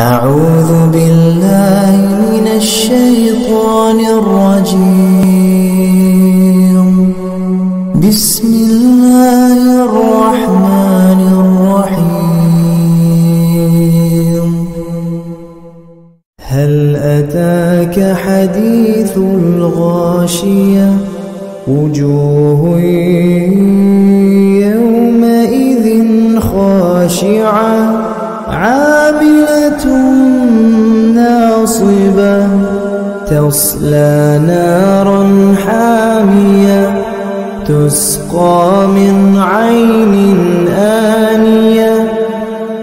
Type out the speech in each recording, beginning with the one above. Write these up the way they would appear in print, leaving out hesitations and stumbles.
أعوذ بالله من الشيطان الرجيم. بسم الله الرحمن الرحيم. هل أتاك حديث الغاشية؟ وجوه يومئذ خاشعة عاملة ناصبة تصلى نارا حامية تسقى من عين آنية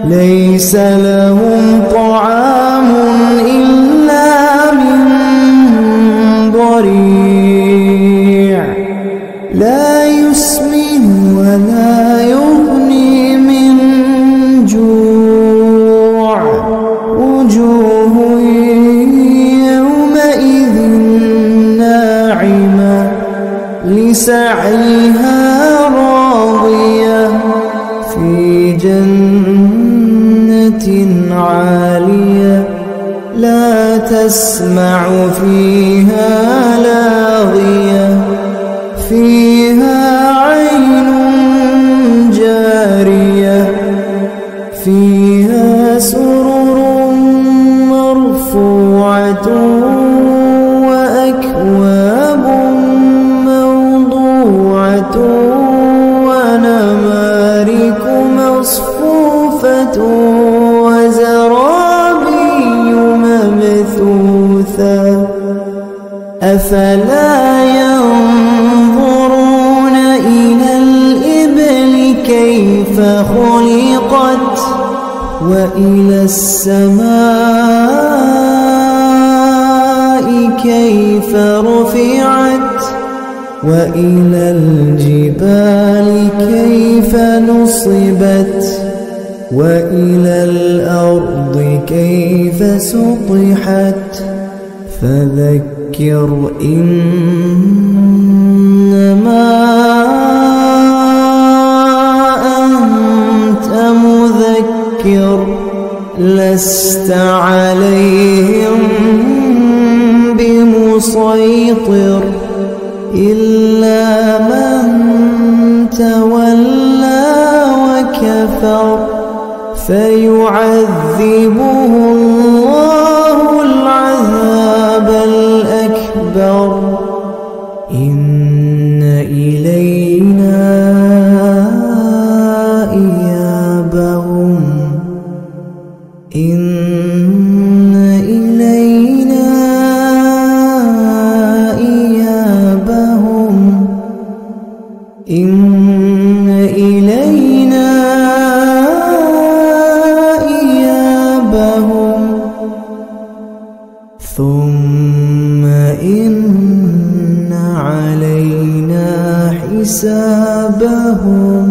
ليس لهم طعام إلا من ضريع لا يسمن ولا يغني من جوع. وجوه يومئذ ناعمة لسعيها راضية في جنة عالية لا تسمع فيها لاغية فيها عين جارية فيها سرر مرفوعة وأكواب موضوعة ونمارق مصفوفة وزرابي مبثوثة أفلا ينظرون إلى الإبل كيف خلقت وإلى السماء كيف رفعت وإلى الجبال كيف نصبت وإلى الأرض كيف سطحت فذكر إنما أنت مذكر لست عليهم بمسيطر إلا من تولى وكفر فيعذبه الله العذاب الأكبر إن إلينا إيابهم إن إلينا إيابهم إن إلينا إيابهم ثم إن علينا حسابهم.